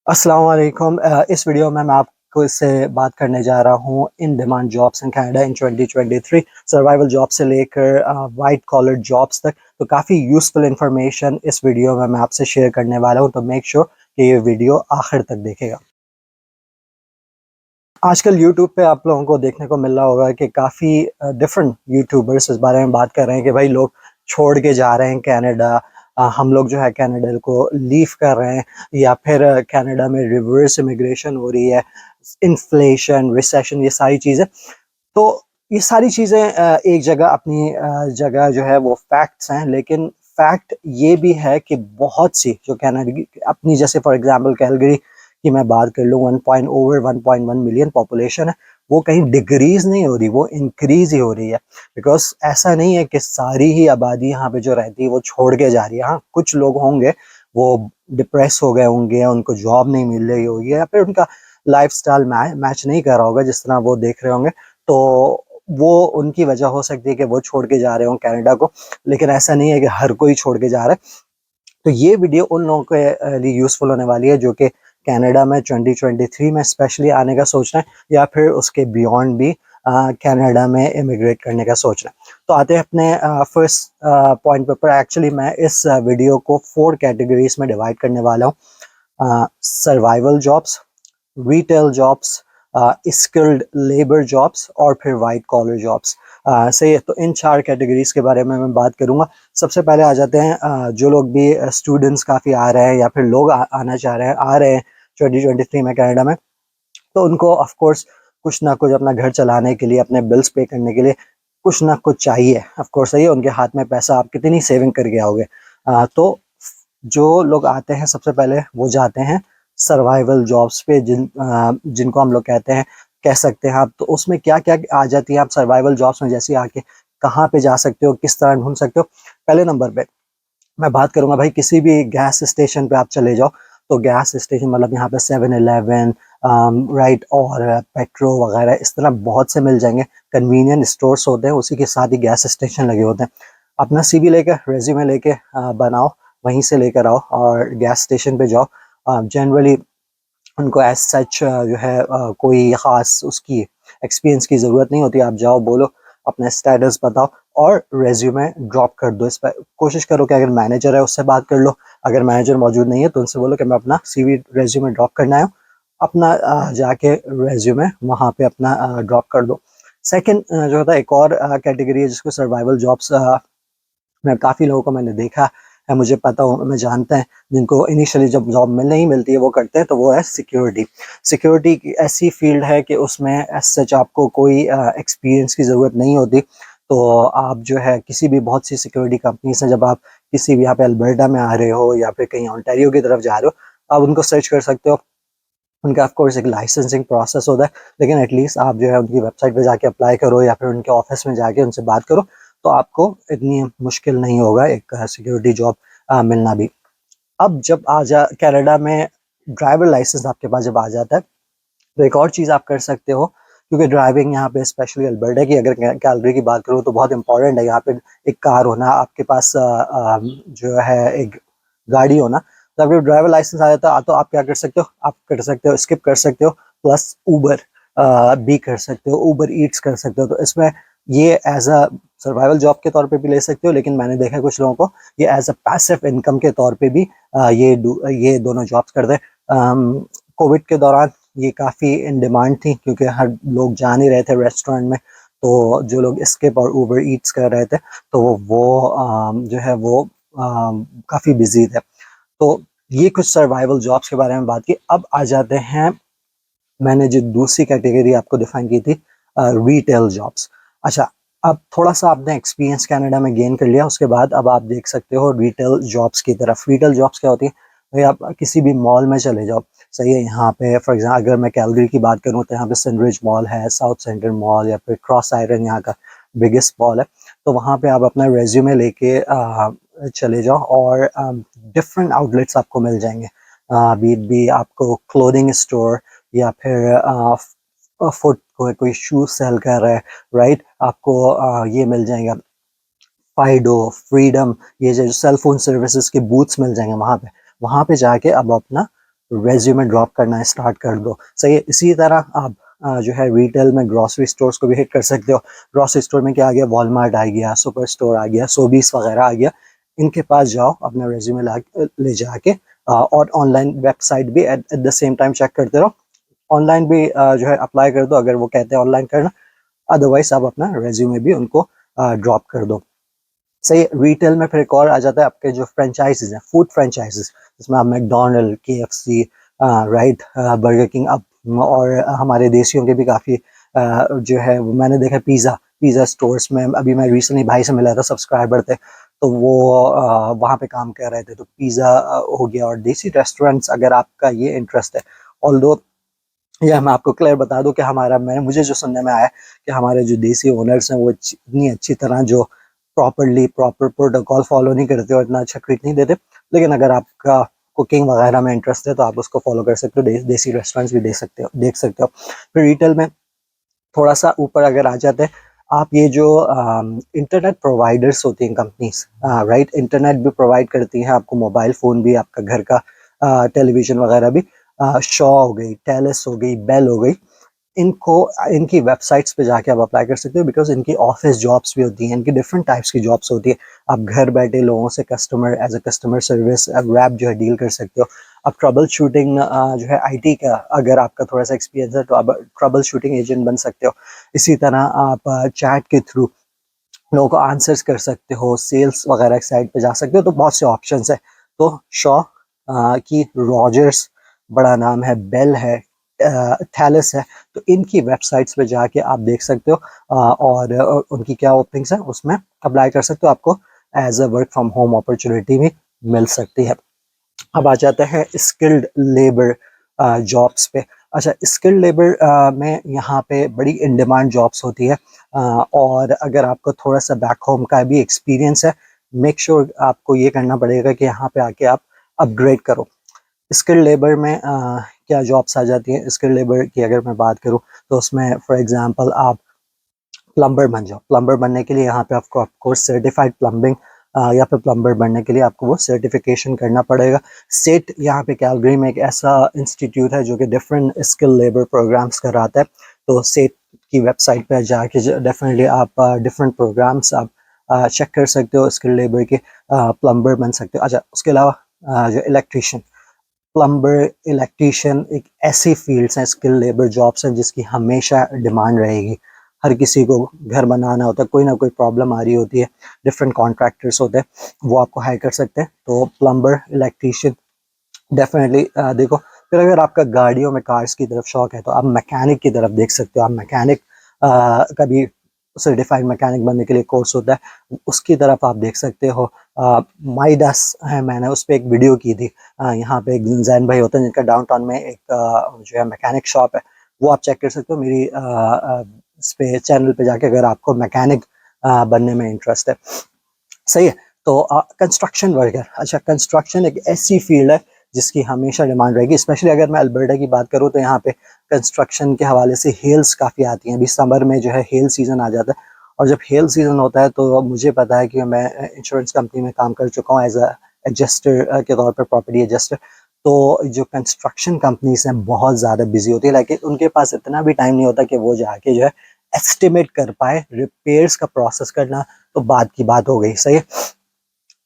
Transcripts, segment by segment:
अस्सलाम वालेकुम। इस वीडियो में मैं आपको इससे बात करने जा रहा हूँ in demand jobs in Canada in 2023। Survival job से लेकर वाइट कॉलर जॉब्स तक, तो काफ़ी यूज़फुल इंफॉर्मेशन इस वीडियो में मैं आपसे शेयर करने वाला हूँ, तो मेक श्योर कि ये वीडियो आखिर तक देखेगा। आजकल यूट्यूब पे आप लोगों को देखने को मिल रहा होगा कि काफ़ी डिफरेंट यूट्यूबर्स इस बारे में बात कर रहे हैं कि भाई लोग छोड़ के जा रहे हैं कनाडा। हम लोग जो है कनाडा को लीव कर रहे हैं, या फिर कनाडा में रिवर्स इमिग्रेशन हो रही है, इन्फ्लेशन, रिसेशन, ये सारी चीज़ें। तो ये सारी चीज़ें एक जगह अपनी जगह जो है वो फैक्ट्स हैं, लेकिन फैक्ट ये भी है कि बहुत सी जो कनाडा की अपनी, जैसे फॉर एग्जांपल कैलगरी की मैं बात कर लूँ, 1.1 मिलियन पॉपुलेशन है, वो कहीं डिक्रीज नहीं हो रही, वो इंक्रीज ही हो रही है। बिकॉज ऐसा नहीं है कि सारी ही आबादी यहाँ पे जो रहती है वो छोड़ के जा रही है। हाँ, कुछ लोग होंगे वो डिप्रेस हो गए होंगे, उनको जॉब नहीं मिल रही होगी, या फिर उनका लाइफस्टाइल मैच नहीं कर रहा होगा जिस तरह वो देख रहे होंगे, तो वो उनकी वजह हो सकती है कि वो छोड़ के जा रहे हो कनाडा को। लेकिन ऐसा नहीं है कि हर कोई छोड़ के जा रहा है। तो ये वीडियो उन लोगों के लिए यूज़फुल होने वाली है जो कि कनाडा में 2023 में स्पेशली आने का सोच रहे हैं, या फिर उसके बियॉन्ड भी कनाडा में इमिग्रेट करने का सोच रहे हैं। तो आते हैं अपने फर्स्ट पॉइंट पर। एक्चुअली मैं इस वीडियो को 4 कैटेगरीज में डिवाइड करने वाला हूँ: survival jobs, retail jobs, skilled labour jobs, और फिर वाइट कॉलर जॉब्स। सही है, तो इन 4 कैटेगरीज के बारे में मैं बात करूंगा। सबसे पहले आ जाते हैं जो लोग भी स्टूडेंट्स काफ़ी आ रहे हैं, या फिर लोग आना चाह रहे हैं, आ रहे हैं 2023 में कनाडा में, तो उनको ऑफ कोर्स कुछ ना कुछ अपना घर चलाने के लिए, अपने बिल्स पे करने के लिए कुछ ना कुछ चाहिए। ऑफ कोर्स सही है, उनके हाथ में पैसा, आप कितनी सेविंग करके आओगे। तो जो लोग आते हैं सबसे पहले वो जाते हैं सर्वाइवल जॉब्स पे, जिनको हम लोग कहते हैं, कह सकते हैं आप। तो उसमें क्या क्या आ जाती है आप सर्वाइवल जॉब्स में, जैसे आके कहाँ पे जा सकते हो, किस तरह ढूंढ सकते हो। पहले नंबर पे मैं बात करूंगा भाई, किसी भी गैस स्टेशन पे आप चले जाओ, तो गैस स्टेशन मतलब यहाँ पे 7-Eleven, राइट, और पेट्रो वगैरह, इस तरह बहुत से मिल जाएंगे। कन्वीनियंट स्टोर्स होते हैं, उसी के साथ ही गैस स्टेशन लगे होते हैं। अपना सीवी लेके, रेज्यूमे लेके बनाओ, वहीं से लेकर आओ और गैस स्टेशन पे जाओ। जनरली उनको एज सच जो है कोई ख़ास उसकी एक्सपीरियंस की ज़रूरत नहीं होती। आप जाओ, बोलो, अपना स्टेटस बताओ और रेज्यूमे ड्रॉप कर दो। इस पर कोशिश करो कि अगर मैनेजर है उससे बात कर लो। अगर मैनेजर मौजूद नहीं है तो उनसे बोलो कि मैं अपना सीवी रेज्यूमे ड्रॉप करना है, अपना जाके रेज्यूमे वहाँ पे अपना ड्रॉप कर दो। सेकंड जो होता है, एक और कैटेगरी है जिसको सर्वाइवल जॉब्स में काफ़ी लोगों को मैंने देखा है, मुझे पता हो, मैं जानता है, जिनको इनिशियली जब जॉब नहीं मिलती है वो करते हैं, तो वो है सिक्योरिटी। सिक्योरिटी की ऐसी फील्ड है कि उसमें एज सच आपको कोई एक्सपीरियंस की ज़रूरत नहीं होती। तो आप जो है किसी भी, बहुत सी सिक्योरिटी कंपनीज हैं, जब आप किसी भी यहाँ पे अल्बर्टा में आ रहे हो या फिर कहीं ऑन्टारियो की तरफ जा रहे हो, आप उनको सर्च कर सकते हो। उनका ऑफ कोर्स एक लाइसेंसिंग प्रोसेस होता है, लेकिन एटलीस्ट आप जो है उनकी वेबसाइट पे जाके अप्लाई करो, या फिर उनके ऑफिस में जाके उनसे बात करो, तो आपको इतनी मुश्किल नहीं होगा एक सिक्योरिटी जॉब मिलना भी। अब जब आ जा कनाडा में ड्राइवर लाइसेंस आपके पास जब आ जाता है, तो एक और चीज़ आप कर सकते हो, क्योंकि ड्राइविंग यहाँ पे स्पेशली अल्बर्टा की, अगर कैलगरी की बात करूँ तो बहुत इंपॉर्टेंट है यहाँ पे एक कार होना, आपके पास जो है एक गाड़ी होना। तो अगर ड्राइवर लाइसेंस आ जाता है तो आप क्या कर सकते हो, आप कर सकते हो, स्किप कर सकते हो, प्लस ऊबर भी कर सकते हो, ऊबर ईट्स कर सकते हो। तो इसमें ये एज अ सर्वाइवल जॉब के तौर पे भी ले सकते हो, लेकिन मैंने देखा है कुछ लोगों को ये एज अ पैसिव इनकम के तौर पे भी ये दोनों जॉब्स करते हैं। कोविड के दौरान ये काफ़ी इन डिमांड थी, क्योंकि हर लोग जा नहीं रहे थे रेस्टोरेंट में, तो जो लोग स्किप और ऊबर ईट्स कर रहे थे, तो वो जो है वो काफ़ी बिजी थे। तो ये कुछ सर्वाइवल जॉब्स के बारे में बात की। अब आ जाते हैं, मैंने जो दूसरी कैटेगरी आपको डिफाइन की थी, रिटेल जॉब्स। अच्छा, अब थोड़ा सा आपने एक्सपीरियंस कनाडा में गेन कर लिया, उसके बाद अब आप देख सकते हो रिटेल जॉब्स की तरफ। रिटेल जॉब्स क्या होती है भाई, आप किसी भी मॉल में चले जाओ। सही है, यहाँ पे फॉर एग्जाम्पल अगर मैं कैलगरी की बात करूँ तो यहाँ पे सनरिज मॉल है, साउथ सेंटर मॉल, या फिर क्रॉस आयरन यहाँ का बिगेस्ट मॉल है। तो वहाँ पे आप अपना रेज्यूमे लेके चले जाओ, और डिफरेंट आउटलेट्स आपको मिल जाएंगे। बी आपको क्लोथिंग स्टोर, या फिर फुट कोई शूज सेल कर रहा है, राइट, आपको ये मिल जाएगा, फाइडो, फ्रीडम, ये जो सेल फोन सर्विसेज के बूथ्स मिल जाएंगे वहाँ पे। वहाँ पे जाके अब अपना रेज्यूमे ड्रॉप करना स्टार्ट कर दो। सही है। इसी तरह आप जो है रिटेल में ग्रॉसरी स्टोर्स को भी हिट कर सकते हो। ग्रॉसरी स्टोर में क्या आ गया, वॉलमार्ट आ गया, सुपर स्टोर आ गया, सोबीस वगैरह आ गया। इनके पास जाओ, अपना रेज्यूमे ले जाके और ऑनलाइन वेबसाइट भी at the same time check करते रहो। ऑनलाइन भी जो है अप्लाई कर दो अगर वो कहते हैं ऑनलाइन करना, अदरवाइज आप अपना रेज्यूमे भी उनको ड्रॉप कर दो। सही। रिटेल में फिर एक और आ जाता है आपके जो फ्रेंचाइजीज हैं, फूड फ्रेंचाइजीज, जिसमें आप McDonald, KFC, right, burger king, अब और हमारे देशियों के भी काफ़ी जो है वो मैंने देखा पिज़्ज़ा स्टोर्स में। अभी मैं रिसेंटली भाई से मिला था, सब्सक्राइबर थे, तो वो वहाँ पे काम कर रहे थे। तो पिज़्ज़ा हो गया, और देसी रेस्टोरेंट्स अगर आपका ये इंटरेस्ट है। ऑल्दो या मैं आपको क्लियर बता दूं कि मुझे जो सुनने में आया कि हमारे जो देसी ओनर्स हैं वो इतनी अच्छी तरह जो प्रॉपर प्रोटोकॉल फॉलो नहीं करते और इतना अच्छा ट्रीट नहीं देते। लेकिन अगर आपका कुकिंग वगैरह में इंटरेस्ट है तो आप उसको फॉलो कर सकते हो, देसी रेस्टोरेंट्स भी देख सकते हो। फिर रिटेल में थोड़ा सा ऊपर अगर आ जाते हैं आप, ये जो इंटरनेट प्रोवाइडर्स होती हैं कंपनीज, राइट, इंटरनेट भी प्रोवाइड करती हैं आपको, मोबाइल फ़ोन भी, आपका घर का टेलीविज़न वगैरह भी। शॉ हो गई, टेलिस हो गई, बेल हो गई, इनको इनकी वेबसाइट्स पे जाके आप अप्लाई कर सकते हो, बिकॉज इनकी ऑफिस जॉब्स भी होती हैं, इनकी डिफरेंट टाइप्स की जॉब्स होती है। आप घर बैठे लोगों से as a customer service rep जो है डील कर सकते हो। आप ट्रबल शूटिंग जो है IT का अगर आपका थोड़ा सा एक्सपीरियंस है तो आप ट्रबल शूटिंग एजेंट बन सकते हो। इसी तरह आप चैट के थ्रू लोगों को आंसर्स कर सकते हो, सेल्स वगैरह साइड पे जा सकते हो। तो बहुत से ऑप्शंस है। तो शॉ की, रॉजर्स बड़ा नाम है, बेल है, थैलस है, तो इनकी वेबसाइट्स पे जाके आप देख सकते हो और उनकी क्या ओपनिंग्स है उसमें अप्लाई कर सकते हो। आपको as a work from home opportunity भी मिल सकती है। अब आ जाते हैं स्किल्ड लेबर जॉब्स पे। अच्छा, स्किल्ड लेबर में यहाँ पे बड़ी इन डिमांड जॉब्स होती है, और अगर आपको थोड़ा सा बैक होम का भी एक्सपीरियंस है, मेक श्योर आपको ये करना पड़ेगा कि यहाँ पे आके आप अपग्रेड करो। स्किल्ड लेबर में क्या जॉब्स आ जाती हैं। स्किल्ड लेबर की अगर मैं बात करूँ तो उसमें फॉर एग्जांपल आप प्लम्बर बन जाओ। प्लम्बर बनने के लिए यहाँ पे आपको ऑफकोर्स सर्टिफाइड प्लम्बिंग या फिर प्लम्बर बनने के लिए आपको वो सर्टिफिकेशन करना पड़ेगा। सेट यहाँ पे कैलगरी में एक ऐसा इंस्टीट्यूट है जो कि डिफरेंट स्किल लेबर प्रोग्राम्स कराता है। तो सेट की वेबसाइट पर जाके डेफिनेटली आप डिफरेंट प्रोग्राम्स आप चेक कर सकते हो, स्किल लेबर के प्लम्बर बन सकते हो। अच्छा, उसके अलावा जो इलेक्ट्रीशियन, प्लम्बर, इलेक्ट्रीशियन एक ऐसी फील्ड्स हैं, स्किल लेबर जॉब्स हैं जिसकी हमेशा डिमांड रहेगी। हर किसी को घर बनाना होता है, कोई ना कोई प्रॉब्लम आ रही होती है, डिफरेंट कॉन्ट्रैक्टर्स होते हैं, वो आपको हायर कर सकते हैं। तो प्लम्बर, इलेक्ट्रीशियन डेफिनेटली देखो। फिर अगर आपका गाड़ियों में, कार्स की तरफ शौक है तो आप मैकेनिक की तरफ देख सकते हो। आप मैकेनिक का भी सर्टिफाइड मैकेनिक बनने के लिए कोर्स होता है, उसकी तरफ आप देख सकते हो। माइडस है, मैंने उस पर एक वीडियो की थी। यहाँ पे एक जैन भाई होते हैं जिनका डाउनटाउन में एक जो है मैकेनिक शॉप है, वो आप चेक कर सकते हो मेरी इस पे चैनल पे जाके, अगर आपको मैकेनिक बनने में इंटरेस्ट है। सही है। तो कंस्ट्रक्शन वर्कर, अच्छा, कंस्ट्रक्शन एक ऐसी फील्ड है जिसकी हमेशा डिमांड रहेगी। स्पेशली अगर मैं अल्बर्टा की बात करूँ तो यहाँ पे कंस्ट्रक्शन के हवाले से हेल्स काफ़ी आती हैं। अभी समर में जो है हेल सीज़न आ जाता है, और जब हेल सीज़न होता है तो मुझे पता है कि मैं इंश्योरेंस कंपनी में काम कर चुका हूँ एज अ एडजस्टर के तौर पर, प्रॉपर्टी एडजस्टर। तो जो कंस्ट्रक्शन कंपनीज हैं बहुत ज़्यादा बिजी होती है, लेकिन उनके पास इतना भी टाइम नहीं होता कि वो जाके जो है एस्टिमेट कर पाए। रिपेयर्स का प्रोसेस करना तो बाद की बात हो गई। सही है।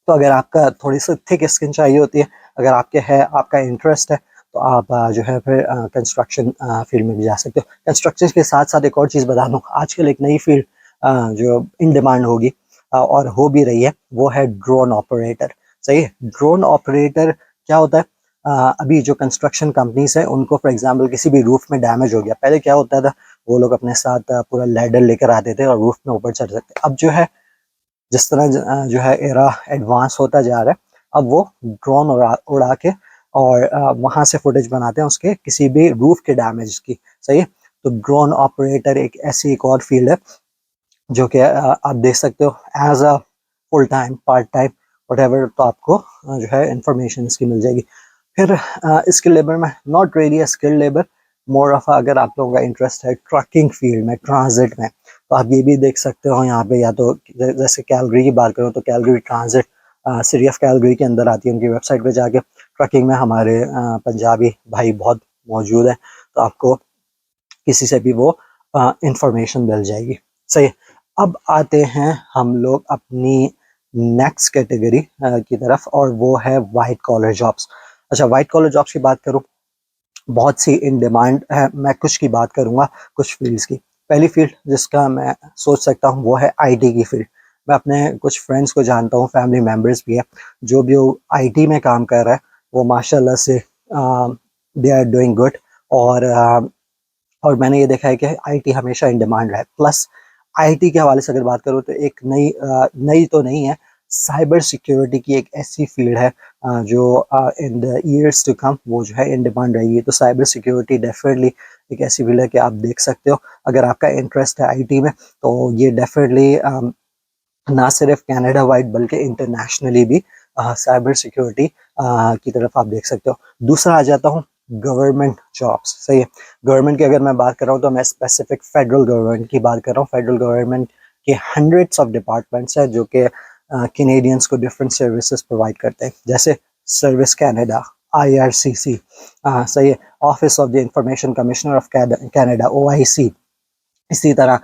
तो अगर आपका थोड़ी सी थिक स्किन चाहिए होती है, अगर आपका इंटरेस्ट है, तो आप जो है फिर कंस्ट्रक्शन फील्ड में भी जा सकते हो। कंस्ट्रक्शन के साथ साथ एक और चीज़ बता दूँ, आजकल एक नई फील्ड जो इन डिमांड होगी और हो भी रही है, वो है ड्रोन ऑपरेटर। सही है। ड्रोन ऑपरेटर क्या होता है? अभी जो कंस्ट्रक्शन कंपनीज है उनको फॉर एग्जांपल किसी भी रूफ में डैमेज हो गया, पहले क्या होता था, वो लोग अपने साथ पूरा लैडर लेकर आते थे और रूफ में ऊपर चढ़ सकते। अब जो है जिस तरह जो है एरा एडवांस होता जा रहा है, अब वो ड्रोन उड़ा के और वहाँ से फुटेज बनाते हैं उसके किसी भी रूफ के डैमेज की। सही है। तो ड्रोन ऑपरेटर एक ऐसी एक और फील्ड है जो कि आप देख सकते हो as a full time, part time, what तो आपको जो है इंफॉर्मेशन इसकी मिल जाएगी। फिर स्किल लेबर में not really a skill labour, more of अगर आप लोगों का इंटरेस्ट है ट्रकिंग फील्ड में, ट्रांजिट में, तो आप ये भी देख सकते हो यहाँ पे। या तो जैसे कैलगरी की बात करूँ तो Calgary transit city of Calgary के अंदर आती है, उनकी वेबसाइट पे जाके ट्रकिंग में हमारे पंजाबी भाई बहुत मौजूद हैं, तो आपको किसी से भी वो इंफॉर्मेशन मिल जाएगी। सही है। अब आते हैं हम लोग अपनी नेक्स्ट कैटेगरी की तरफ, और वो है वाइट कॉलर जॉब्स। अच्छा, वाइट कॉलर जॉब्स की बात करूँ, बहुत सी इन डिमांड है। मैं कुछ की बात करूंगा, कुछ फील्ड्स की। पहली फील्ड जिसका मैं सोच सकता हूँ वो है आईटी की फील्ड। मैं अपने कुछ फ्रेंड्स को जानता हूँ, फैमिली मेम्बर्स भी हैं जो भी आईटी में काम कर रहा है, वो माशाल्लाह से दे आर डूइंग गुड। और और मैंने ये देखा है कि आईटी हमेशा इन डिमांड रहा है। प्लस आईटी के हवाले से अगर बात करूँ तो एक नई तो नहीं है, साइबर सिक्योरिटी की एक ऐसी फील्ड है जो in the years to come वो जो है इन डिमांड रहेगी। तो साइबर सिक्योरिटी डेफिनेटली एक ऐसी फील्ड है कि आप देख सकते हो, अगर आपका इंटरेस्ट है आईटी में तो ये डेफिनेटली ना सिर्फ कनाडा वाइड बल्कि इंटरनेशनली भी साइबर सिक्योरिटी की तरफ आप देख सकते हो। दूसरा आ जाता हूँ गवर्नमेंट जॉब्स। सही है। गवर्नमेंट की अगर मैं बात कर रहा हूँ तो मैं स्पेसिफिक फेडरल गवर्नमेंट की बात कर रहा हूँ। फेडरल गवर्नमेंट के हंड्रेड्स ऑफ डिपार्टमेंट्स हैं जो कि कैनेडियंस को डिफरेंट सर्विसेज प्रोवाइड करते हैं, जैसे सर्विस कैनेडा, IRCC, सही है, office of the information commissioner of Canada, OIC। इसी तरह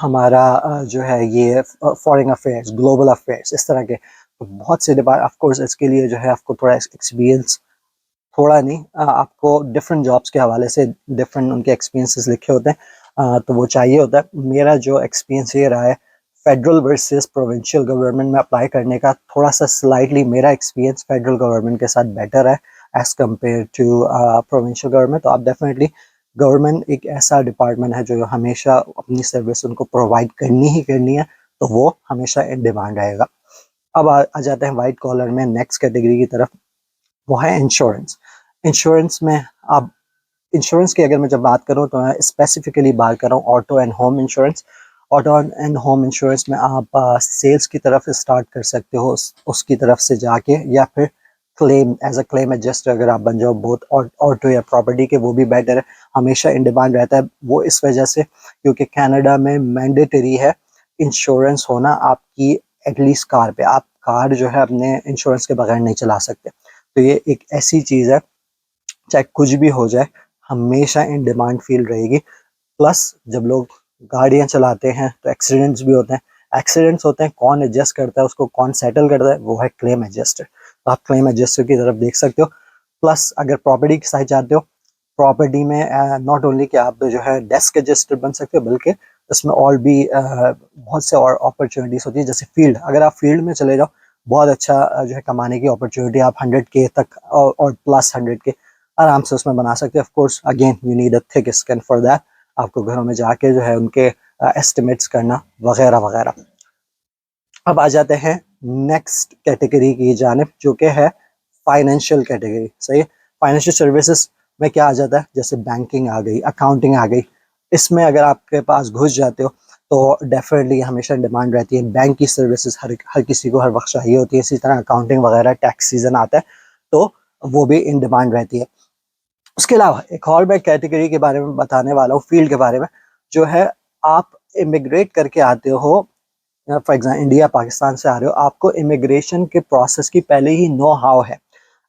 हमारा जो है ये फॉरेन अफेयर्स, ग्लोबल अफेयर्स, इस तरह के तो बहुत से डिपार्ट। ऑफ कोर्स इसके लिए जो है आपको थोड़ा एक्सपीरियंस, थोड़ा नहीं, आपको डिफरेंट जॉब्स के हवाले से डिफरेंट उनके एक्सपीरियंसेस लिखे होते हैं, तो वो चाहिए होता है। मेरा जो एक्सपीरियंस ये रहा है फेडरल वर्सेस प्रोविंशियल गवर्नमेंट में अप्लाई करने का, थोड़ा सा स्लाइटली मेरा एक्सपीरियंस फेडरल गवर्नमेंट के साथ बेटर है as compare to provincial government. तो आप डेफिनेटली, गवर्नमेंट एक ऐसा डिपार्टमेंट है जो हमेशा अपनी सर्विस उनको प्रोवाइड करनी ही करनी है, तो वो हमेशा इन डिमांड रहेगा। अब आ जाते हैं वाइट कॉलर में नेक्स्ट कैटेगरी की तरफ, वो है इंश्योरेंस। इंश्योरेंस में आप, इंश्योरेंस की अगर मैं जब बात करूँ तो मैं स्पेसिफिकली बात कर रहा हूँ auto and home insurance. Auto and home insurance में आप सेल्स की तरफ स्टार्ट कर सकते हो, उसकी तरफ से जाके, या फिर claim as a claim adjuster अगर आप बन जाओ, बहुत ऑटो या प्रॉपर्टी के, वो भी बेटर है, हमेशा इन डिमांड रहता है। वो इस वजह से क्योंकि कनाडा में मैंडेटरी है इंश्योरेंस होना आपकी, एटलीस्ट कार पे। आप कार जो है अपने इंश्योरेंस के बगैर नहीं चला सकते। तो ये एक ऐसी चीज़ है, चाहे कुछ भी हो जाए, हमेशा इन डिमांड फील्ड रहेगी। प्लस जब लोग गाड़ियां चलाते हैं तो एक्सीडेंट्स भी होते हैं। एक्सीडेंट्स होते हैं, कौन एडजस्ट करता है उसको, कौन सेटल करता है, वो है क्लेम एडजस्टर। तो आप क्लेम एडजस्टर की तरफ देख सकते हो। प्लस अगर प्रॉपर्टी की साइड जाते हो, प्रॉपर्टी में नॉट ओनली कि आप जो है डेस्क एडजस्टर बन सकते हो, बल्कि उसमें और भी बहुत से और अपॉर्चुनिटीज होती है। जैसे फील्ड, अगर आप फील्ड में चले जाओ, बहुत अच्छा जो है कमाने की अपॉर्चुनिटी, आप 100K तक और प्लस 100K आराम से उसमें बना सकते हैं। Of course again you need a thick skin for that, आपको घरों में जाके जो है उनके एस्टिमेट्स करना वगैरह वगैरह। अब आ जाते हैं नेक्स्ट कैटेगरी की जानिब, जो कि है फाइनेंशियल कैटेगरी। सही है। फाइनेंशियल सर्विसेज में क्या आ जाता है, जैसे बैंकिंग आ गई, अकाउंटिंग आ गई। इसमें अगर आपके पास घुस जाते हो तो डेफिनेटली हमेशा डिमांड रहती है। बैंक की सर्विसेज हर किसी को हर वक्त चाहिए होती है। इसी तरह अकाउंटिंग वगैरह, टैक्स सीजन आता है तो वो भी इन डिमांड रहती है। उसके अलावा एक और मैं कैटेगरी के बारे में बताने वाला हूँ, फील्ड के बारे में, जो है आप इमिग्रेट करके आते हो, फॉर एग्जाम्पल इंडिया पाकिस्तान से आ रहे हो, आपको इमिग्रेशन के प्रोसेस की पहले ही नो हाउ है।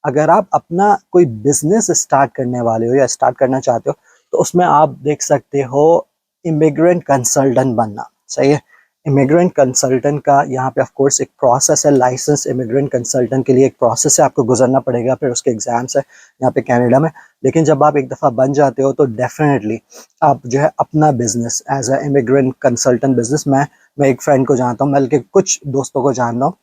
अगर आप अपना कोई बिजनेस स्टार्ट करने वाले हो या स्टार्ट करना चाहते हो, तो उसमें आप देख सकते हो इमिग्रेंट कंसल्टेंट बनना। सही है। इमिग्रेंट कंसल्टेंट का यहाँ पे ऑफ कोर्स एक प्रोसेस है, लाइसेंस इमिग्रेंट कंसल्टेंट के लिए एक प्रोसेस है, आपको गुजरना पड़ेगा, फिर उसके एग्जाम्स है यहाँ पे कनाडा में। लेकिन जब आप एक दफ़ा बन जाते हो तो डेफिनेटली आप जो है अपना business as a immigrant consultant business, मैं एक फ्रेंड को जानता हूँ, बल्कि कुछ दोस्तों को जानता हूँ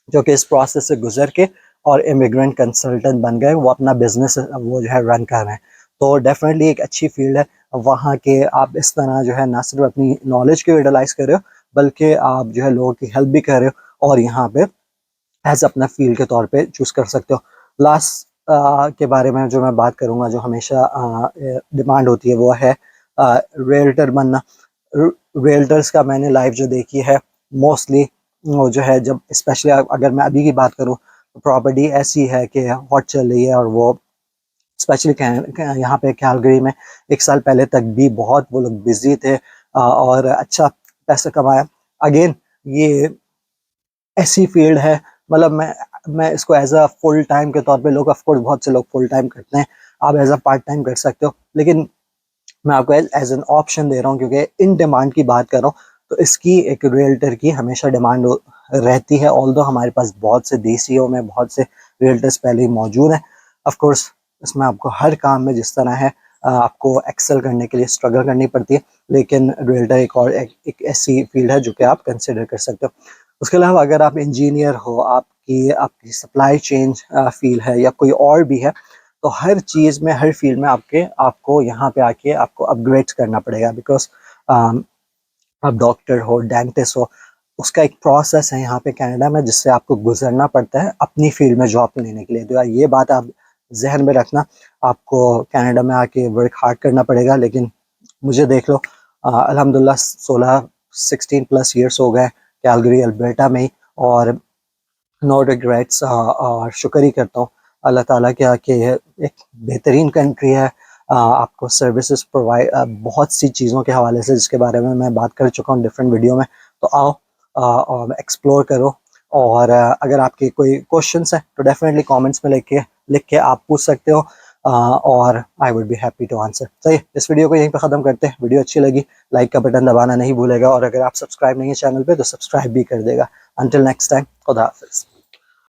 जो कि इस प्रोसेस से गुजर के और इमिग्रेंट कंसल्टेंट बन गए, वो अपना बिजनेस वो जो है रन कर रहे हैं। तो डेफिनेटली एक अच्छी फील्ड है। वहाँ के आप इस तरह जो है ना सिर्फ अपनी नॉलेज को यूटिलाइज कर रहे हो, बल्कि आप जो है लोगों की हेल्प भी कर रहे हो, और यहाँ पे एज अपना फील्ड के तौर पे चूज कर सकते हो। लास्ट के बारे में जो मैं बात करूँगा, जो हमेशा डिमांड होती है, वो है रियल्टर बनना। रियल्टर्स का मैंने लाइफ जो देखी है, मोस्टली वो जो है, जब स्पेशली अगर मैं अभी की बात करूँ, प्रॉपर्टी ऐसी है कि हॉट चल रही है, और वो स्पेशली यहाँ पे कैलगरी में 1 साल पहले तक भी बहुत वो लोग बिजी थे, और अच्छा पैसा कमाया। अगेन ये ऐसी फील्ड है, मतलब मैं मैं इसको एज अ फुल टाइम के तौर पे, लोग ऑफ कोर्स बहुत से लोग फुल टाइम करते हैं, आप एज अ पार्ट टाइम कर सकते हो, लेकिन मैं आपको एज एन ऑप्शन दे रहा हूँ, क्योंकि इन डिमांड की बात कर रहा हूँ तो इसकी एक रियल्टर की हमेशा डिमांड रहती है। ऑल्दो हमारे पास बहुत से देसियों में बहुत से रियल्टर्स पहले ही मौजूद हैं। ऑफ कोर्स इसमें आपको हर काम में जिस तरह है आपको एक्सेल करने के लिए स्ट्रगल करनी पड़ती है, लेकिन रियल्टर एक ऐसी फील्ड है जो कि आप कंसिडर कर सकते हो। उसके अलावा अगर आप इंजीनियर हो, आपकी आपकी सप्लाई चेन फील्ड है या कोई और भी है, तो हर चीज़ में हर फील्ड में आपको यहाँ पे आके आपको अपग्रेड करना पड़ेगा, बिकॉज आप डॉक्टर हो, डेंटिस्ट हो, उसका एक प्रोसेस है यहाँ पे कनाडा में जिससे आपको गुजरना पड़ता है अपनी फील्ड में जॉब लेने के लिए। तो ये बात आप जहन में रखना, आपको कनाडा में आके वर्क हार्ड करना पड़ेगा। लेकिन मुझे देख लो, अल्हम्दुलिल्लाह 16+ ईयर्स हो गए कैलगरी अल्बर्टा में ही, और नो रिग्रेट्स, और शुक्र ही करता हूँ अल्लाह ताला के कि एक बेहतरीन कंट्री है। आपको सर्विसेज प्रोवाइड बहुत सी चीज़ों के हवाले से जिसके बारे में मैं बात कर चुका हूँ डिफरेंट वीडियो में। तो आओ और एक्सप्लोर करो, और अगर आपके कोई क्वेश्चंस हैं तो डेफिनेटली कमेंट्स में लिख के आप पूछ सकते हो, और I would be happy to answer. सही, इस वीडियो को यहीं पे ख़त्म करते हैं। वीडियो अच्छी लगी लाइक का बटन दबाना नहीं भूलेगा, और अगर आप सब्सक्राइब नहीं है चैनल पे तो सब्सक्राइब भी कर देगा। अंटिल नेक्स्ट टाइम, खुदा हाफिज़।